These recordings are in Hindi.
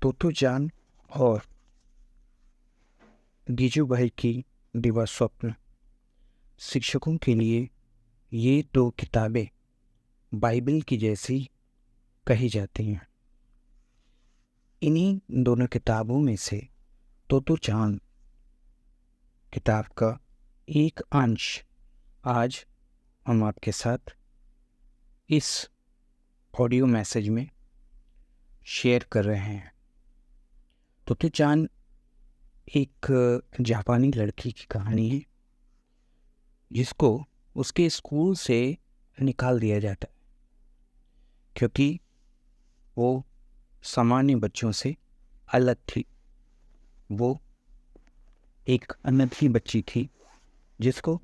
तोतो जान और गीजू भाई की दिवा स्वप्न। शिक्षकों के लिए ये दो किताबें बाइबल की जैसी कही जाती हैं। इन्हीं दोनों किताबों में से तोतो चांद किताब का एक अंश आज हम आपके साथ इस ऑडियो मैसेज में शेयर कर रहे हैं। तोतो चांद एक जापानी लड़की की कहानी है जिसको उसके स्कूल से निकाल दिया जाता है क्योंकि वो सामान्य बच्चों से अलग थी। वो एक अनोखी बच्ची थी जिसको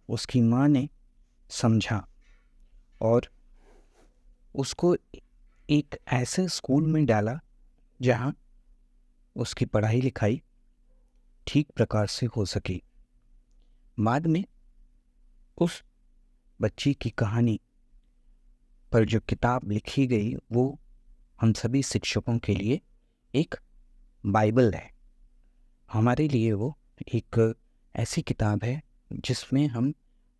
उसकी माँ ने समझा और उसको एक ऐसे स्कूल में डाला जहाँ उसकी पढ़ाई लिखाई ठीक प्रकार से हो सके। बाद में उस बच्ची की कहानी पर जो किताब लिखी गई वो हम सभी शिक्षकों के लिए एक बाइबल है। हमारे लिए वो एक ऐसी किताब है जिसमें हम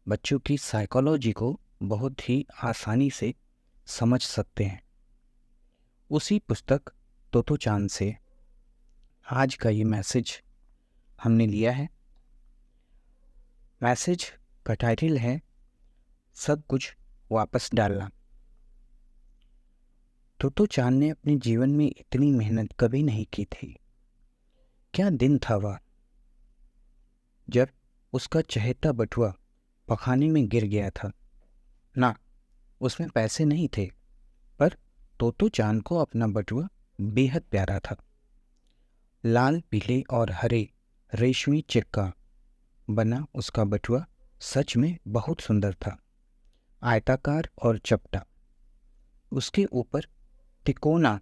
बच्चों की साइकोलॉजी को बहुत ही आसानी से समझ सकते हैं। उसी पुस्तक तोतो चांद से आज का ये मैसेज हमने लिया है। मैसेज का टाइटल है सब कुछ वापस डालना। तोतो चांद ने अपने जीवन में इतनी मेहनत कभी नहीं की थी। क्या दिन था वह जब उसका चहेता बटुआ पखाने में गिर गया था। ना, उसमें पैसे नहीं थे, पर तोतो चांद को अपना बटुआ बेहद प्यारा था। लाल, पीले और हरे रेशमी चेक का बना उसका बटुआ सच में बहुत सुंदर था। आयताकार और चपटा, उसके ऊपर तिकोना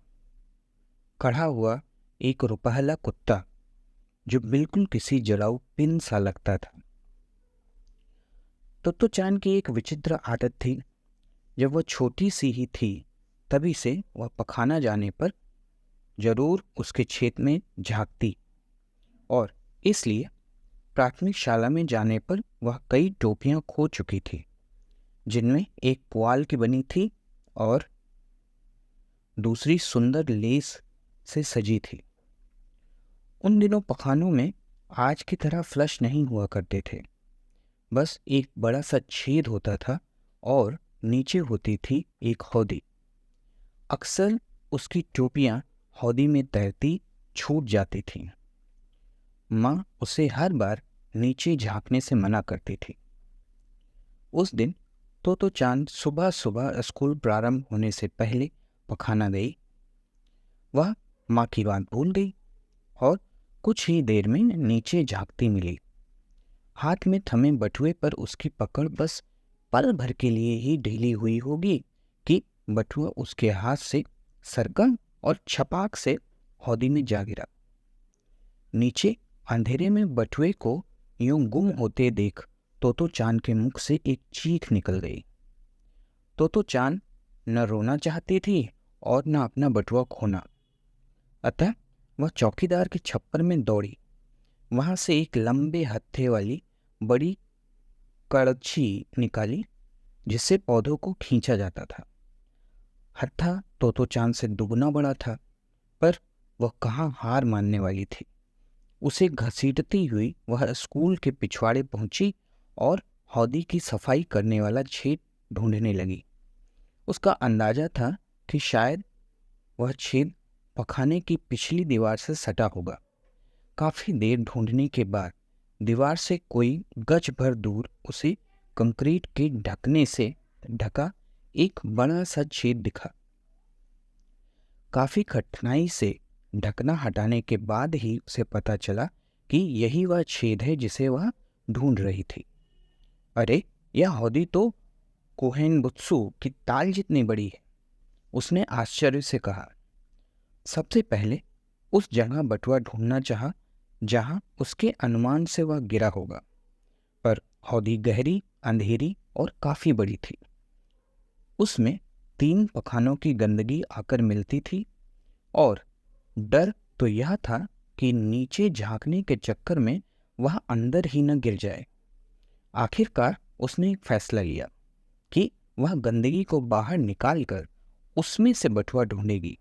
कढ़ा हुआ एक रुपहला कुत्ता जो बिल्कुल किसी जलाऊ पिन सा लगता था। तोतो चांद की एक विचित्र आदत थी। जब वह छोटी सी ही थी तभी से वह पखाना जाने पर जरूर उसके छेद में झांकती और इसलिए प्राथमिक शाला में जाने पर वह कई टोपियां खो चुकी थी जिनमें एक पुआल की बनी थी और दूसरी सुंदर लेस से सजी थी। उन दिनों पखानों में आज की तरह फ्लश नहीं हुआ करते थे। बस एक बड़ा सा छेद होता था और नीचे होती थी एक हौदी। अक्सर उसकी टोपियां हौदी में तैरती छूट जाती थीं। माँ उसे हर बार नीचे झांकने से मना करती थी। उस दिन तोतो चांद सुबह सुबह स्कूल प्रारंभ होने से पहले पखाना गई। वह माँ की बात भूल गई और कुछ ही देर में नीचे झांकती मिली। हाथ में थमे बटुए पर उसकी पकड़ बस पल भर के लिए ही ढीली हुई होगी कि बटुआ उसके हाथ से सरका और छपाक से हौदी में जा गिरा। नीचे अंधेरे में बटुए को यूं गुम होते देख तोतो चांद के मुख से एक चीख निकल गई। तोतो चांद न रोना चाहती थी और न अपना बटुआ खोना। अतः वह चौकीदार के छप्पर में दौड़ी। वहां से एक लंबे हत्थे वाली बड़ी कड़छी निकाली जिससे पौधों को खींचा जाता था। हत्था तोतो चांद से दुगना बड़ा था, पर वह कहाँ हार मानने वाली थी। उसे घसीटती हुई वह स्कूल के पिछवाड़े पहुंची और हौदी की सफाई करने वाला छेद ढूंढने लगी। उसका अंदाजा था कि शायद वह छेद पखाने की पिछली दीवार से सटा होगा। काफी देर ढूंढने के बाद दीवार से कोई गज भर दूर उसे कंक्रीट के ढकने से ढका एक बड़ा सा छेद दिखा। काफी कठिनाई से ढकना हटाने के बाद ही उसे पता चला कि यही वह छेद है जिसे वह ढूंढ रही थी। अरे, यह हौदी तो कोहेनबुत्सु की ताल जितनी बड़ी है, उसने आश्चर्य से कहा। सबसे पहले उस जगह बटुआ ढूंढना चाहा जहां उसके अनुमान से वह गिरा होगा, पर हौदी गहरी, अंधेरी और काफी बड़ी थी। उसमें 3 पखानों की गंदगी आकर मिलती थी और डर तो यह था कि नीचे झांकने के चक्कर में वह अंदर ही न गिर जाए। आखिरकार उसने एक फैसला लिया कि वह गंदगी को बाहर निकालकर उसमें से बटुआ ढूंढेगी।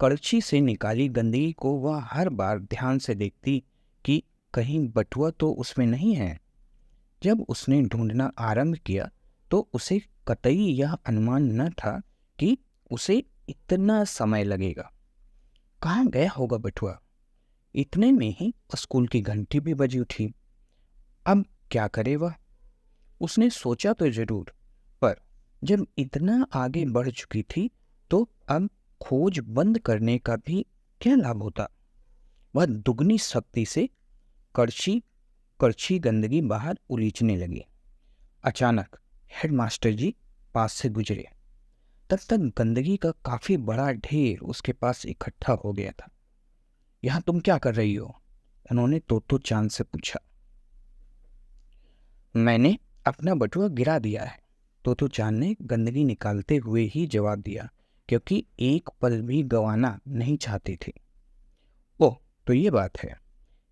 कड़छी से निकाली गंदगी को वह हर बार ध्यान से देखती कि कहीं बटुआ तो उसमें नहीं है। जब उसने ढूंढना आरंभ किया तो उसे कतई यह अनुमान न था कि उसे इतना समय लगेगा। कहाँ गया होगा बटुआ? इतने में ही स्कूल की घंटी भी बजी उठी। अब क्या करे वह? उसने सोचा तो जरूर, पर जब इतना आगे बढ़ चुकी थी तो अब खोज बंद करने का भी क्या लाभ होता। वह दुगनी शक्ति से कड़छी कड़छी गंदगी बाहर उलीचने लगी। अचानक हेडमास्टर जी पास से गुजरे। तब तक गंदगी का काफी बड़ा ढेर उसके पास इकट्ठा हो गया था। यहां तुम क्या कर रही हो? उन्होंने तोतो चांद से पूछा। मैंने अपना बटुआ गिरा दिया है, तोतो चांद ने गंदगी निकालते हुए ही जवाब दिया, क्योंकि एक पल भी गंवाना नहीं चाहती थी। ओह, तो ये बात है,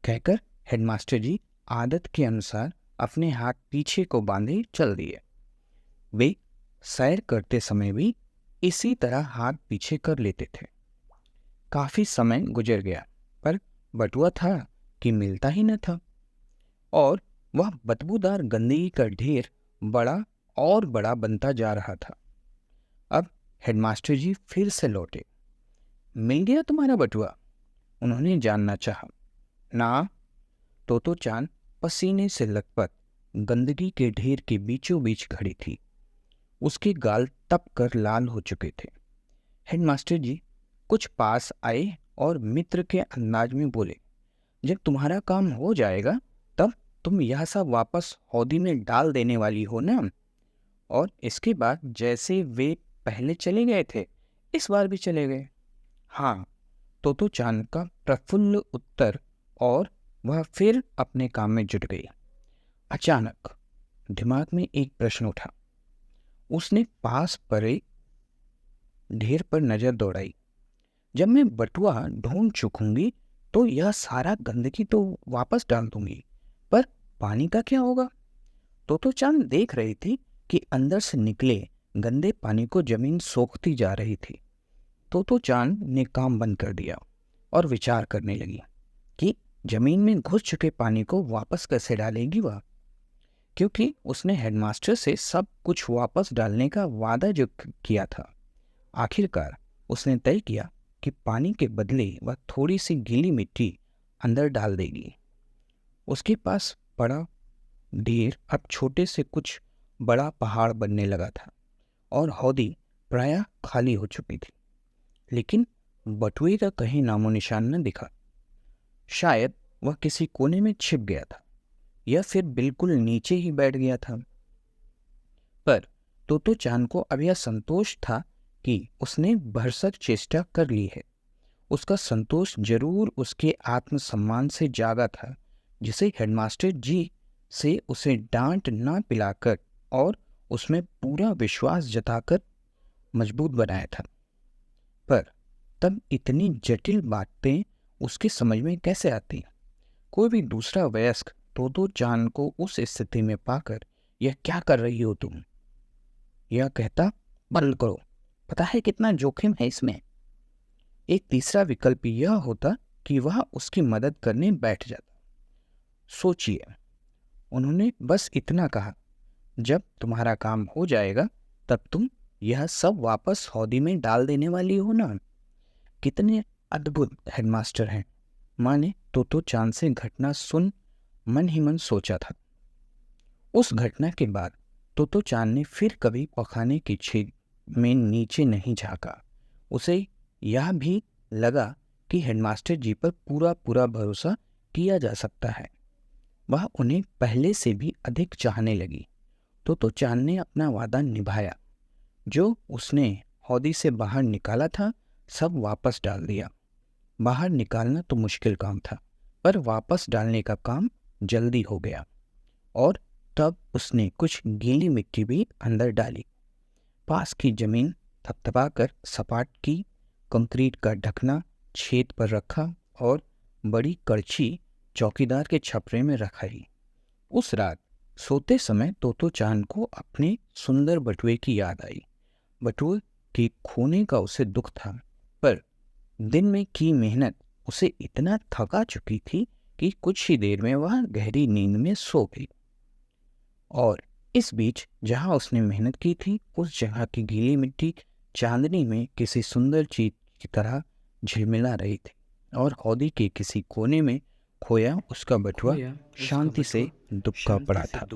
कहकर हेडमास्टर जी आदत के अनुसार अपने हाथ पीछे को बांधे चल दिए। वे सैर करते समय भी इसी तरह हाथ पीछे कर लेते थे। काफी समय गुजर गया, पर बटुआ था कि मिलता ही न था, और वह बदबूदार गंदगी का ढेर बड़ा और बड़ा बनता जा रहा था। अब हेडमास्टर जी फिर से लौटे। मिल गया तुम्हारा बटुआ? उन्होंने जानना चाहा। ना, तोतो चांद पसीने से लथपथ गंदगी के ढेर के बीचों बीच खड़ी थी। उसके गाल तप कर लाल हो चुके थे। हेडमास्टर जी कुछ पास आए और मित्र के अंदाज में बोले, जब तुम्हारा काम हो जाएगा तब तुम यह सब वापस हौदी में डाल देने वाली हो ना? और इसके बाद जैसे वे पहले चले गए थे, इस बार भी चले गए। हाँ, तोतो चांद का प्रफुल्ल उत्तर, और वह फिर अपने काम में जुट गई। अचानक दिमाग में एक प्रश्न उठा। उसने पास पड़े ढेर पर नजर दौड़ाई। जब मैं बटुआ ढूंढ चुकूंगी तो यह सारा गंदगी तो वापस डाल दूंगी, पर पानी का क्या होगा? तोतो चांद देख रही थी कि अंदर से निकले गंदे पानी को जमीन सोखती जा रही थी। तोतो चांद ने काम बंद कर दिया और विचार करने लगी कि जमीन में घुस चुके पानी को वापस कैसे डालेगी वह, क्योंकि उसने हेडमास्टर से सब कुछ वापस डालने का वादा जो किया था। आखिरकार उसने तय किया कि पानी के बदले वह थोड़ी सी गीली मिट्टी अंदर डाल देगी। उसके पास पड़ा ढेर अब छोटे से कुछ बड़ा पहाड़ बनने लगा था, और हौदी प्रायः खाली हो चुकी थी। लेकिन बटुए का कहीं नामो निशान न दिखा। शायद वह किसी कोने में छिप गया था, या फिर बिल्कुल नीचे ही बैठ गया था। पर तोतो चांद को अब यह संतोष था कि उसने भरसक चेष्टा कर ली है। उसका संतोष जरूर उसके आत्मसम्मान से जागा था, जिसे हेडमास्टर जी से उसे डांट ना पिलाकर और उसमें पूरा विश्वास जताकर मजबूत बनाया था। पर तब इतनी जटिल बातें उसकी समझ में कैसे आती? कोई भी दूसरा वयस्क तोतो चांद को उस स्थिति में पाकर, यह क्या कर रही हो तुम, यह कहता, बंद करो, पता है कितना जोखिम है इसमें। एक तीसरा विकल्प यह होता कि वह उसकी मदद करने बैठ जाता। सोचिए, उन्होंने बस इतना कहा, जब तुम्हारा काम हो जाएगा तब तुम यह सब वापस हौदी में डाल देने वाली हो ना। कितने अद्भुत हेडमास्टर हैं। माँ ने तोतो चांद से घटना सुन मन ही मन सोचा था। उस घटना के बाद तोतो चांद ने फिर कभी पखाने के छेद में नीचे नहीं झांका। उसे यह भी लगा कि हेडमास्टर जी पर पूरा पूरा भरोसा किया जा सकता है। वह उन्हें पहले से भी अधिक चाहने लगी। तोतो चांद ने अपना वादा निभाया। जो उसने हौदी से बाहर निकाला था, सब वापस डाल दिया। बाहर निकालना तो मुश्किल काम था, पर वापस डालने का काम जल्दी हो गया। और तब उसने कुछ गीली मिट्टी भी अंदर डाली। पास की जमीन थपथपाकर सपाट की, कंक्रीट का ढकना छेद पर रखा और बड़ी करछी चौकीदार के छपरे में रखाई। उस रात सोते समय तोतो चांद को अपने सुंदर बटुए की याद आई। बटुए के खोने का उसे दुख था, पर दिन में की मेहनत उसे इतना थका चुकी थी कि कुछ ही देर में वह गहरी नींद में सो गई। और इस बीच जहाँ उसने मेहनत की थी, उस जगह की गीली मिट्टी चांदनी में किसी सुंदर चीज की तरह झिलमिला रही थी, और हौदी के किसी कोने में खोया उसका बटुआ शांति से दुबका पड़ा था।